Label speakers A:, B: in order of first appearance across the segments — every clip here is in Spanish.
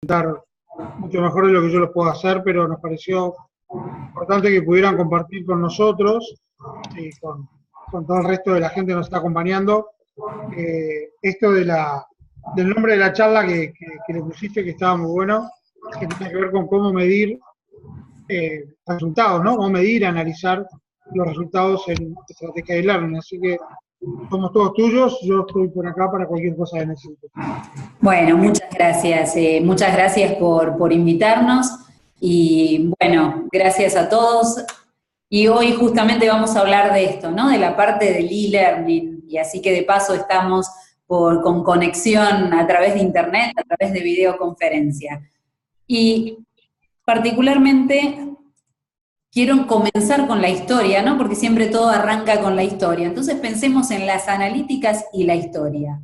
A: dar mucho mejor de lo que yo los puedo hacer, pero nos pareció importante que pudieran compartir con nosotros y con todo el resto de la gente que nos está acompañando, esto del nombre de la charla que le pusiste, que estaba muy bueno, que tiene que ver con cómo medir resultados, ¿no? Cómo medir, analizar los resultados en estrategia de learning. Así que somos todos tuyos, yo estoy por acá para cualquier cosa que necesites.
B: Bueno, muchas gracias por invitarnos y bueno, gracias a todos. Y hoy justamente vamos a hablar de esto, ¿no? De la parte del e-learning, y así que de paso estamos con conexión a través de internet, a través de videoconferencia. Y particularmente quiero comenzar con la historia, ¿no? Porque siempre todo arranca con la historia. Entonces pensemos en las analíticas y la historia.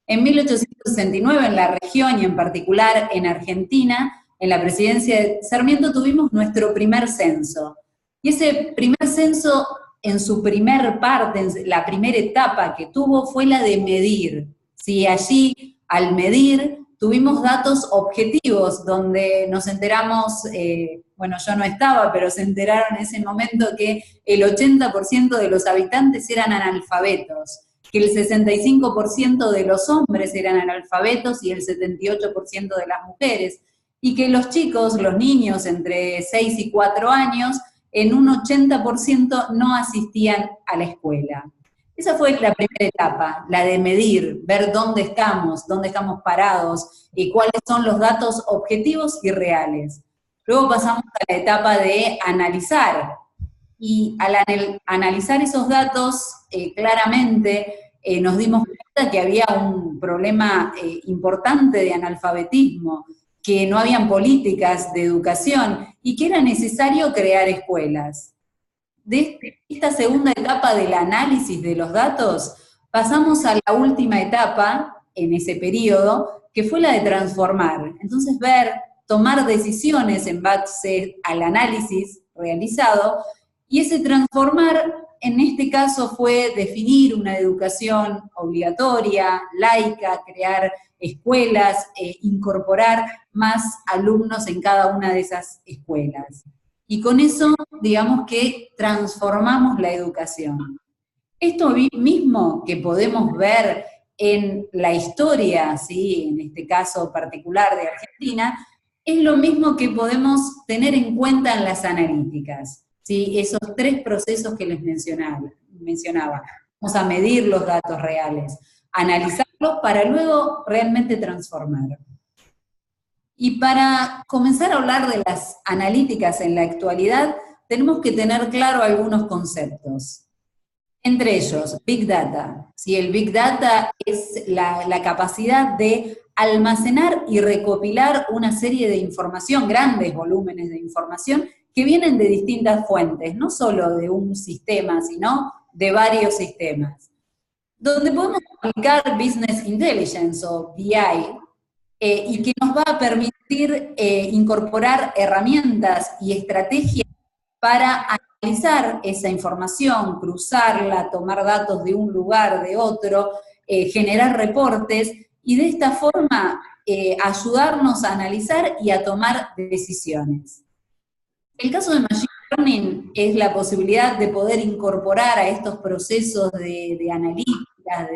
B: En 1869, en la región y en particular en Argentina, en la presidencia de Sarmiento, tuvimos nuestro primer censo. Y ese primer censo, en su primer parte, en la primera etapa que tuvo, fue la de medir. ¿Sí? Allí, al medir, tuvimos datos objetivos, donde nos enteramos, bueno, yo no estaba, pero se enteraron en ese momento que el 80% de los habitantes eran analfabetos, que el 65% de los hombres eran analfabetos y el 78% de las mujeres, y que los chicos, los niños entre 6 y 4 años, en un 80% no asistían a la escuela. Esa fue la primera etapa, la de medir, ver dónde estamos parados y cuáles son los datos objetivos y reales. Luego pasamos a la etapa de analizar, y al analizar esos datos, claramente nos dimos cuenta que había un problema importante de analfabetismo, que no habían políticas de educación y que era necesario crear escuelas. De esta segunda etapa del análisis de los datos, pasamos a la última etapa en ese periodo, que fue la de transformar. Entonces tomar decisiones en base al análisis realizado, y ese transformar, en este caso, fue definir una educación obligatoria, laica, crear escuelas, incorporar más alumnos en cada una de esas escuelas. Y con eso, digamos que transformamos la educación. Esto mismo que podemos ver en la historia, ¿sí? En este caso particular de Argentina, es lo mismo que podemos tener en cuenta en las analíticas, ¿sí? Esos tres procesos que les mencionaba. Vamos a medir los datos reales, analizarlos para luego realmente transformar. Y para comenzar a hablar de las analíticas en la actualidad, tenemos que tener claro algunos conceptos. Entre ellos, Big Data. ¿Sí? El Big Data es la capacidad de almacenar y recopilar una serie de información, grandes volúmenes de información, que vienen de distintas fuentes, no solo de un sistema, sino de varios sistemas. Donde podemos aplicar Business Intelligence o BI, y que nos va a permitir incorporar herramientas y estrategias para analizar esa información, cruzarla, tomar datos de un lugar, de otro, generar reportes, y de esta forma ayudarnos a analizar y a tomar decisiones. El caso de Machine Learning es la posibilidad de poder incorporar a estos procesos de analítica,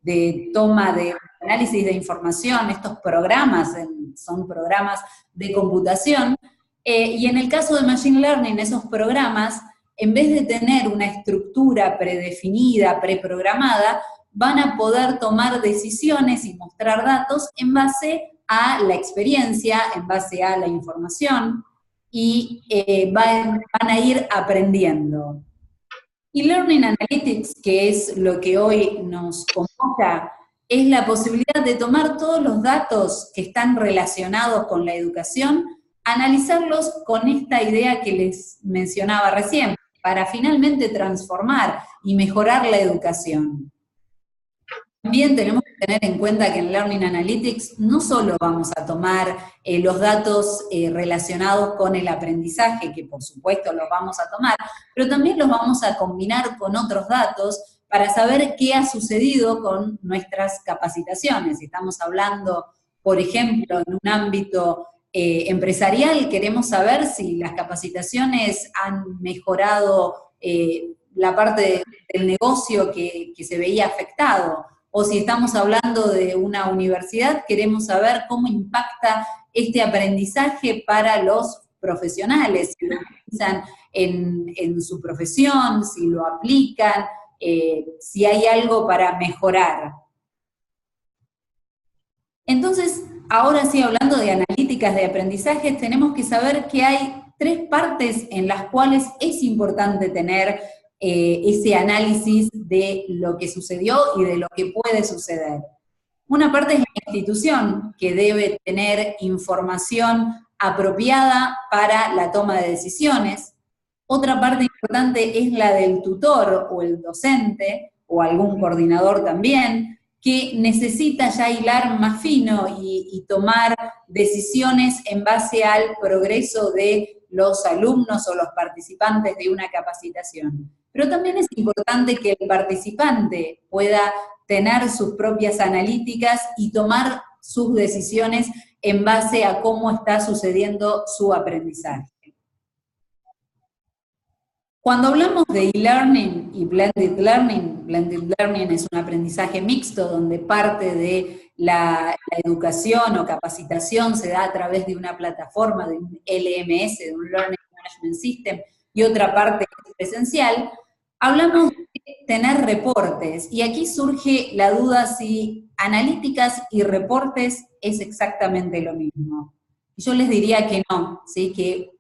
B: de toma de análisis de información, estos programas, son programas de computación, y en el caso de Machine Learning, esos programas, en vez de tener una estructura predefinida, preprogramada, van a poder tomar decisiones y mostrar datos en base a la experiencia, en base a la información, y van a ir aprendiendo. Y Learning Analytics, que es lo que hoy nos convoca, es la posibilidad de tomar todos los datos que están relacionados con la educación, analizarlos con esta idea que les mencionaba recién, para finalmente transformar y mejorar la educación. También tenemos que tener en cuenta que en Learning Analytics no solo vamos a tomar los datos relacionados con el aprendizaje, que por supuesto los vamos a tomar, pero también los vamos a combinar con otros datos para saber qué ha sucedido con nuestras capacitaciones. Si estamos hablando por ejemplo, en un ámbito empresarial, queremos saber si las capacitaciones han mejorado la parte del negocio que se veía afectado, o si estamos hablando de una universidad, queremos saber cómo impacta este aprendizaje para los profesionales, si lo utilizan en su profesión, si lo aplican, si hay algo para mejorar. Entonces, ahora sí, hablando de analíticas de aprendizaje, tenemos que saber que hay 3 partes en las cuales es importante tener ese análisis de lo que sucedió y de lo que puede suceder. Una parte es la institución, que debe tener información apropiada para la toma de decisiones. Otra parte importante es la del tutor o el docente, o algún coordinador también, que necesita ya hilar más fino y tomar decisiones en base al progreso de los alumnos o los participantes de una capacitación. Pero también es importante que el participante pueda tener sus propias analíticas y tomar sus decisiones en base a cómo está sucediendo su aprendizaje. Cuando hablamos de e-learning y blended learning es un aprendizaje mixto donde parte de la educación o capacitación se da a través de una plataforma, de un LMS, de un Learning Management System, y otra parte es presencial. Hablamos de tener reportes, y aquí surge la duda si analíticas y reportes es exactamente lo mismo. Y yo les diría que no, ¿sí? Que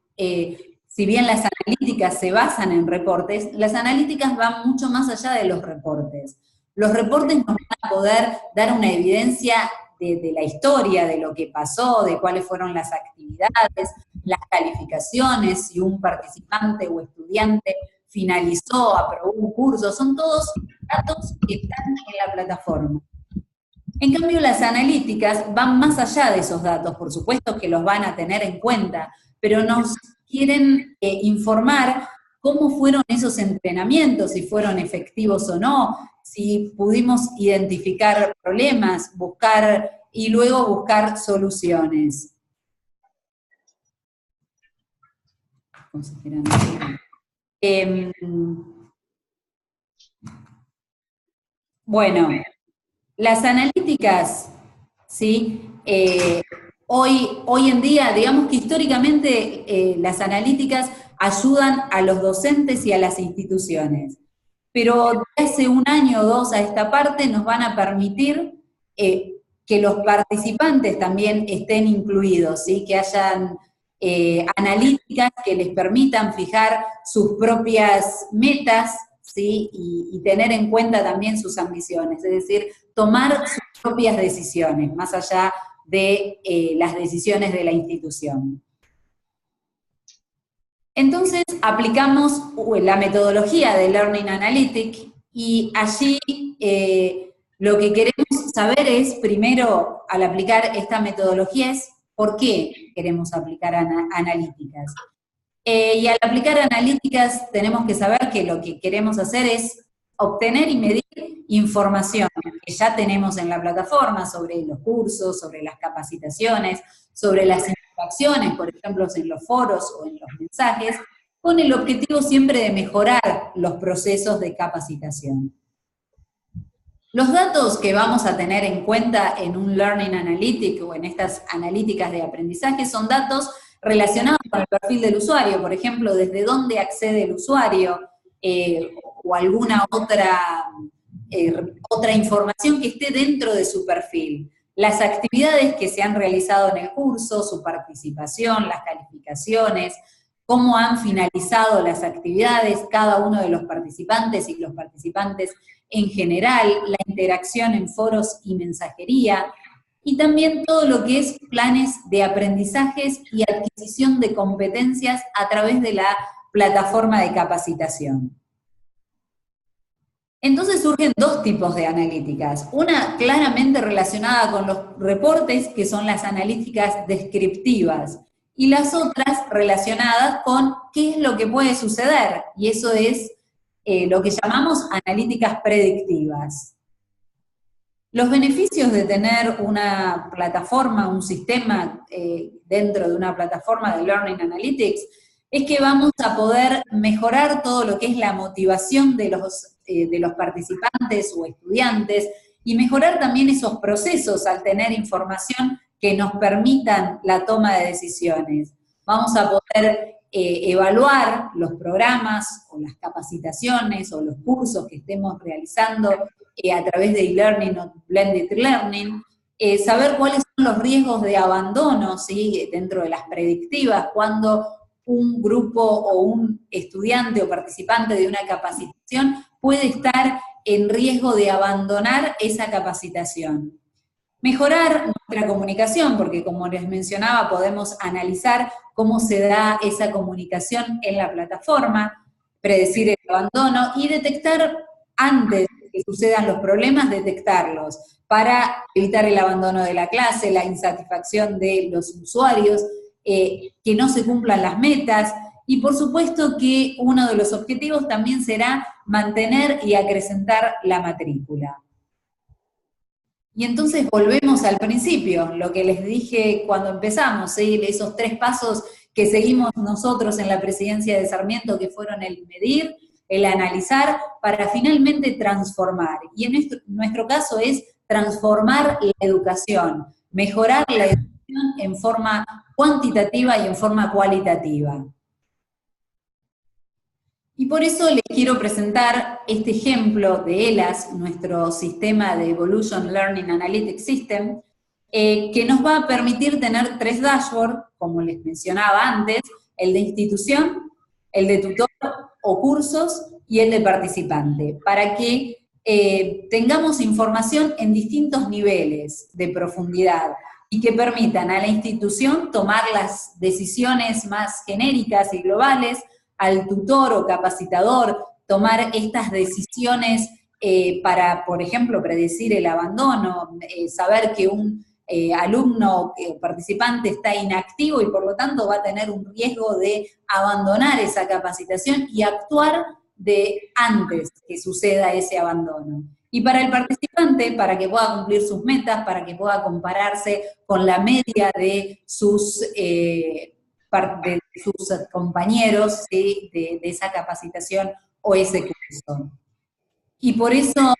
B: si bien las analíticas se basan en reportes, las analíticas van mucho más allá de los reportes. Los reportes nos van a poder dar una evidencia de la historia, de lo que pasó, de cuáles fueron las actividades, las calificaciones, si un participante o estudiante finalizó, aprobó un curso, son todos datos que están en la plataforma. En cambio, las analíticas van más allá de esos datos, por supuesto que los van a tener en cuenta, pero nos quieren informar cómo fueron esos entrenamientos, si fueron efectivos o no, si pudimos identificar problemas, buscar y luego buscar soluciones. Bueno, las analíticas, ¿sí? Hoy en día, digamos que históricamente las analíticas ayudan a los docentes y a las instituciones, pero de hace un año o 2 a esta parte nos van a permitir que los participantes también estén incluidos, ¿sí? Que hayan analíticas que les permitan fijar sus propias metas, ¿sí? Y tener en cuenta también sus ambiciones, es decir, tomar sus propias decisiones, más allá de las decisiones de la institución. Entonces, aplicamos la metodología de Learning Analytics, y allí lo que queremos saber es, primero, al aplicar esta metodología, es por qué queremos aplicar analíticas. Y al aplicar analíticas tenemos que saber que lo que queremos hacer es obtener y medir información que ya tenemos en la plataforma sobre los cursos, sobre las capacitaciones, sobre las interacciones, por ejemplo, en los foros o en los mensajes, con el objetivo siempre de mejorar los procesos de capacitación. Los datos que vamos a tener en cuenta en un Learning Analytic o en estas analíticas de aprendizaje son datos relacionados con el perfil del usuario, por ejemplo, desde dónde accede el usuario, o alguna otra información que esté dentro de su perfil. Las actividades que se han realizado en el curso, su participación, las calificaciones, cómo han finalizado las actividades cada uno de los participantes y los participantes en general, la interacción en foros y mensajería, y también todo lo que es planes de aprendizajes y adquisición de competencias a través de la plataforma de capacitación. Entonces surgen 2 tipos de analíticas. Una claramente relacionada con los reportes, que son las analíticas descriptivas, y las otras relacionadas con qué es lo que puede suceder, y eso es lo que llamamos analíticas predictivas. Los beneficios de tener una plataforma, un sistema dentro de una plataforma de Learning Analytics, es que vamos a poder mejorar todo lo que es la motivación de los participantes o estudiantes, y mejorar también esos procesos al tener información que nos permitan la toma de decisiones. Vamos a poder evaluar los programas o las capacitaciones o los cursos que estemos realizando a través de e-learning o blended learning, saber cuáles son los riesgos de abandono, ¿sí?, dentro de las predictivas, cuando un grupo o un estudiante o participante de una capacitación puede estar en riesgo de abandonar esa capacitación. Mejorar nuestra comunicación, porque como les mencionaba, podemos analizar cómo se da esa comunicación en la plataforma, predecir el abandono y detectar antes que sucedan los problemas, detectarlos, para evitar el abandono de la clase, la insatisfacción de los usuarios, que no se cumplan las metas, y por supuesto que uno de los objetivos también será mantener y acrecentar la matrícula. Y entonces volvemos al principio, lo que les dije cuando empezamos, ¿sí?, esos 3 pasos que seguimos nosotros en la presidencia de Sarmiento, que fueron el medir, el analizar, para finalmente transformar. Y en nuestro caso es transformar la educación, mejorar la educación en forma cuantitativa y en forma cualitativa. Y por eso les quiero presentar este ejemplo de ELAS, nuestro sistema de Evolution Learning Analytics System, que nos va a permitir tener 3 dashboards, como les mencionaba antes: el de institución, el de tutor o cursos y el de participante, para que tengamos información en distintos niveles de profundidad y que permitan a la institución tomar las decisiones más genéricas y globales, al tutor o capacitador tomar estas decisiones para, por ejemplo, predecir el abandono, saber que un alumno participante está inactivo y por lo tanto va a tener un riesgo de abandonar esa capacitación y actuar antes que suceda ese abandono. Y para el participante, para que pueda cumplir sus metas, para que pueda compararse con la media de sus compañeros, ¿sí?, de esa capacitación o ese curso. Y por eso,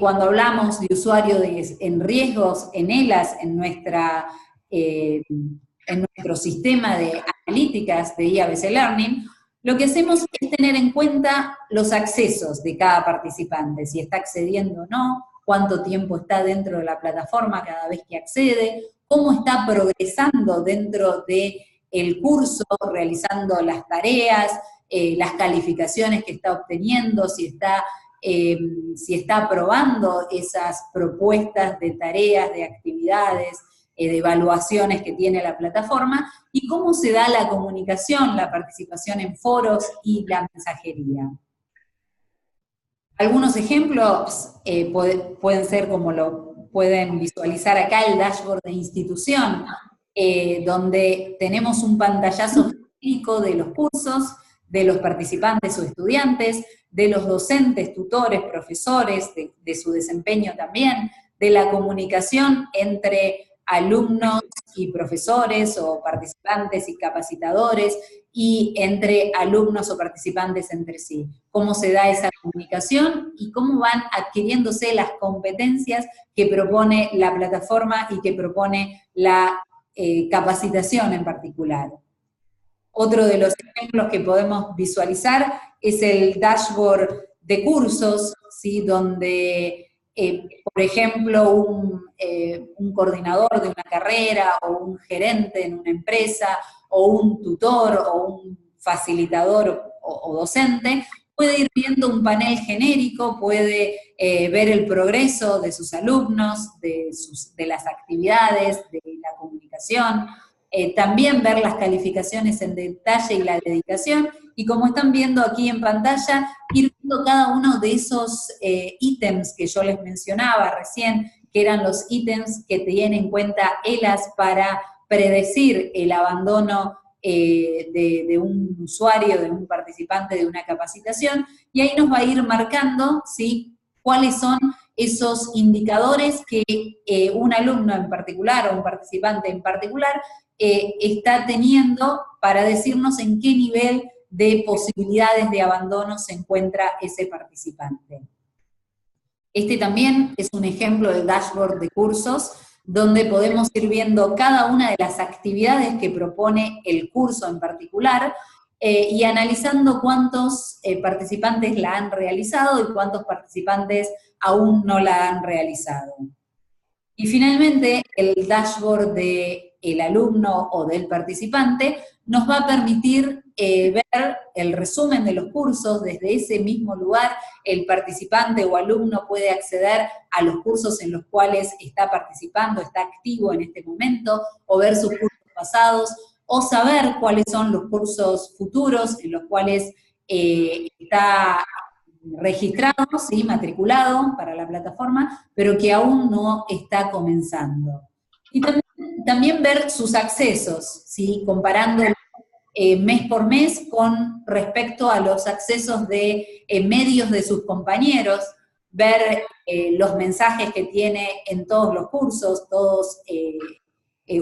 B: cuando hablamos de usuario en riesgos, en ELAS, en nuestro sistema de analíticas de IABC Learning, lo que hacemos es tener en cuenta los accesos de cada participante, si está accediendo o no, cuánto tiempo está dentro de la plataforma cada vez que accede, cómo está progresando dentro del curso, realizando las tareas, las calificaciones que está obteniendo, si está aprobando esas propuestas de tareas, de actividades, de evaluaciones que tiene la plataforma, y cómo se da la comunicación, la participación en foros y la mensajería. Algunos ejemplos pueden ser, como lo pueden visualizar acá, el dashboard de institución, donde tenemos un pantallazo genérico de los cursos, de los participantes o estudiantes, de los docentes, tutores, profesores, de su desempeño también, de la comunicación entre alumnos y profesores o participantes y capacitadores, y entre alumnos o participantes entre sí. Cómo se da esa comunicación y cómo van adquiriéndose las competencias que propone la plataforma y que propone la capacitación en particular. Otro de los ejemplos que podemos visualizar es el dashboard de cursos, ¿sí?, donde, por ejemplo, un coordinador de una carrera o un gerente en una empresa o un tutor o un facilitador o docente puede ir viendo un panel genérico, puede ver el progreso de sus alumnos, de las actividades, de la comunicación, también ver las calificaciones en detalle y la dedicación, y como están viendo aquí en pantalla, ir viendo cada uno de esos ítems que yo les mencionaba recién, que eran los ítems que tienen en cuenta ELAS para predecir el abandono de un usuario, de un participante de una capacitación, y ahí nos va a ir marcando, ¿sí?, cuáles son esos indicadores que un alumno en particular o un participante en particular está teniendo para decirnos en qué nivel de posibilidades de abandono se encuentra ese participante. Este también es un ejemplo del dashboard de cursos, donde podemos ir viendo cada una de las actividades que propone el curso en particular, y analizando cuántos participantes la han realizado y cuántos participantes aún no la han realizado. Y finalmente, el dashboard del alumno o del participante nos va a permitir ver el resumen de los cursos. Desde ese mismo lugar el participante o alumno puede acceder a los cursos en los cuales está participando, está activo en este momento, o ver sus cursos pasados, o saber cuáles son los cursos futuros en los cuales está registrado, ¿sí?, matriculado para la plataforma, pero que aún no está comenzando. Y también ver sus accesos, ¿sí?, comparando mes por mes con respecto a los accesos de medios de sus compañeros, ver los mensajes que tiene en todos los cursos, todos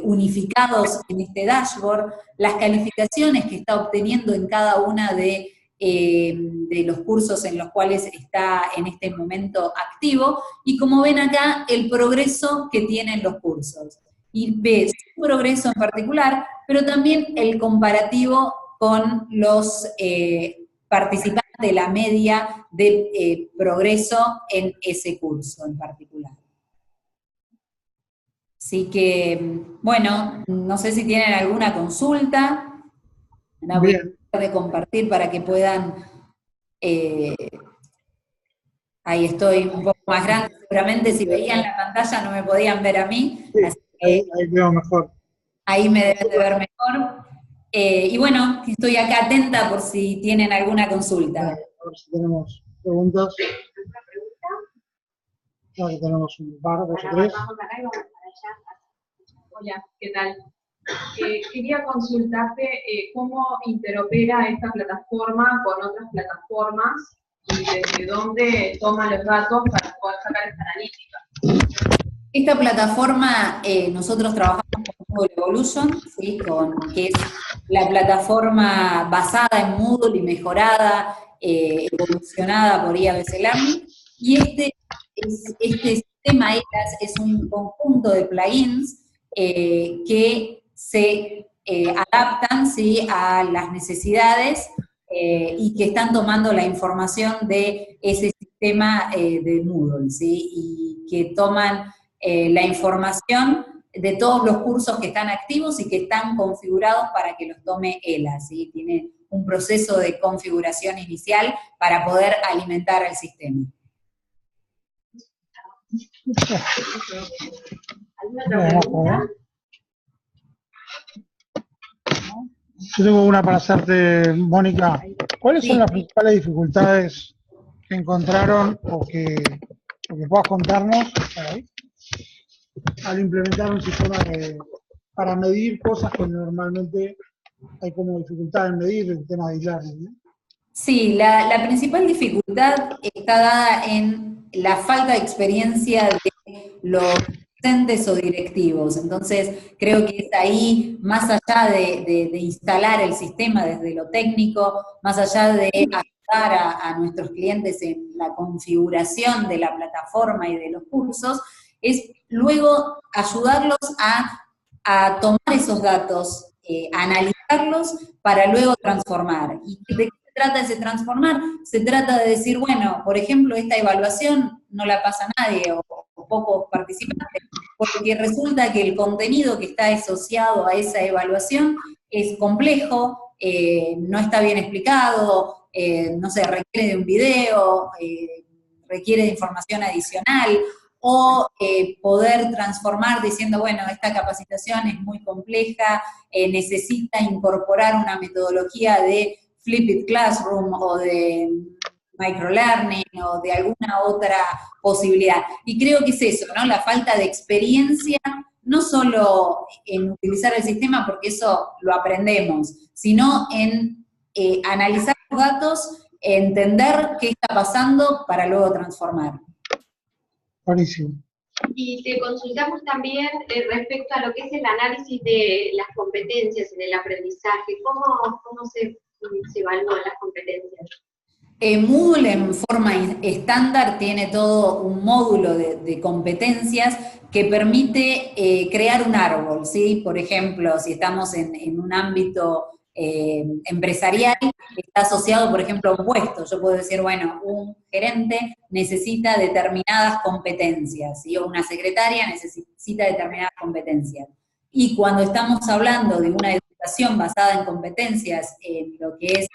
B: unificados en este dashboard, las calificaciones que está obteniendo en cada una de los cursos en los cuales está en este momento activo, y como ven acá, el progreso que tienen los cursos. Y ve su progreso en particular, pero también el comparativo con los participantes de la media de progreso en ese curso en particular. Así que, bueno, no sé si tienen alguna consulta. La voy a tratar de compartir para que puedan... ahí estoy un poco más grande, seguramente si veían la pantalla no me podían ver a mí.
A: Sí,
B: así que
A: ahí veo mejor.
B: Ahí me deben de ver mejor. Y bueno, estoy acá atenta por si tienen alguna consulta.
A: A ver si tenemos preguntas. Aquí tenemos un par, dos o tres.
C: Hola, ¿qué tal? Quería consultarte cómo interopera esta plataforma con otras plataformas y desde dónde toma los datos para poder sacar esta analítica.
B: Esta plataforma, nosotros trabajamos con Moodle Evolution, ¿sí?, que es la plataforma basada en Moodle y mejorada, evolucionada por IABC Learning, y este sistema ELAS es un conjunto de plugins que se adaptan, ¿sí?, a las necesidades y que están tomando la información de ese sistema de Moodle, ¿sí?, y que toman la información de todos los cursos que están activos y que están configurados para que los tome ELA, ¿sí? Tiene un proceso de configuración inicial para poder alimentar al sistema.
C: ¿Alguna otra pregunta?
A: Yo tengo una para hacerte, Mónica. ¿Cuáles son las principales dificultades que encontraron o que puedas contarnos al implementar un sistema para medir cosas que normalmente hay como dificultad en medir el tema de e-learning, ¿no?
B: Sí, la principal dificultad está dada en la falta de experiencia de los docentes o directivos. Entonces, creo que es ahí, más allá de instalar el sistema desde lo técnico, más allá de ayudar a nuestros clientes en la configuración de la plataforma y de los cursos, es luego ayudarlos a tomar esos datos, analizarlos para luego transformar. ¿Y de qué se trata ese transformar? Se trata de decir, bueno, por ejemplo, esta evaluación no la pasa nadie o pocos participantes, porque resulta que el contenido que está asociado a esa evaluación es complejo, no está bien explicado, no sé, requiere de un video, requiere de información adicional, o poder transformar diciendo, bueno, esta capacitación es muy compleja, necesita incorporar una metodología de Flipped Classroom o de microlearning o de alguna otra posibilidad. Y creo que es eso, ¿no? La falta de experiencia, no solo en utilizar el sistema, porque eso lo aprendemos, sino en analizar los datos, entender qué está pasando para luego transformar.
A: Buenísimo.
D: Y te consultamos también respecto a lo que es el análisis de las competencias en el aprendizaje. ¿Cómo se evalúan las competencias?
B: Moodle en forma estándar tiene todo un módulo de competencias que permite crear un árbol, ¿sí? Por ejemplo, si estamos en un ámbito empresarial, está asociado, por ejemplo, a un puesto. Yo puedo decir, bueno, un gerente necesita determinadas competencias, ¿sí? O una secretaria necesita determinadas competencias. Y cuando estamos hablando de una educación basada en competencias, en lo que es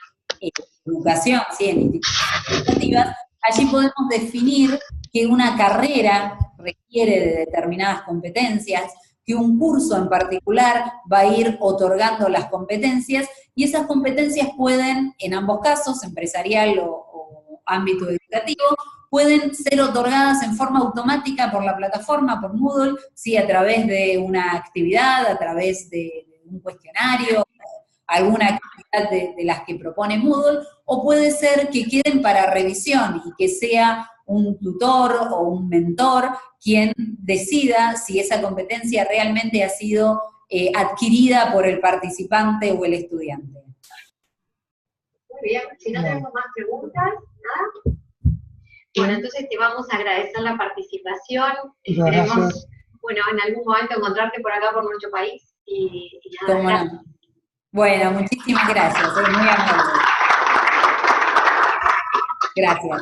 B: educación, ¿sí? En instituciones educativas, allí podemos definir que una carrera requiere de determinadas competencias, que un curso en particular va a ir otorgando las competencias, y esas competencias pueden, en ambos casos, empresarial o ámbito educativo, pueden ser otorgadas en forma automática por la plataforma, por Moodle, ¿sí? A través de una actividad, a través de un cuestionario, alguna actividad de las que propone Moodle, o puede ser que queden para revisión y que sea un tutor o un mentor quien decida si esa competencia realmente ha sido adquirida por el participante o el estudiante.
D: Muy bien, si no tenemos más preguntas, ¿nada? Bueno, entonces te vamos a agradecer la participación. Esperemos, bueno, en algún momento encontrarte por acá, por nuestro país. Y nada, gracias.
B: No. Bueno, muchísimas gracias, muy amable. Gracias.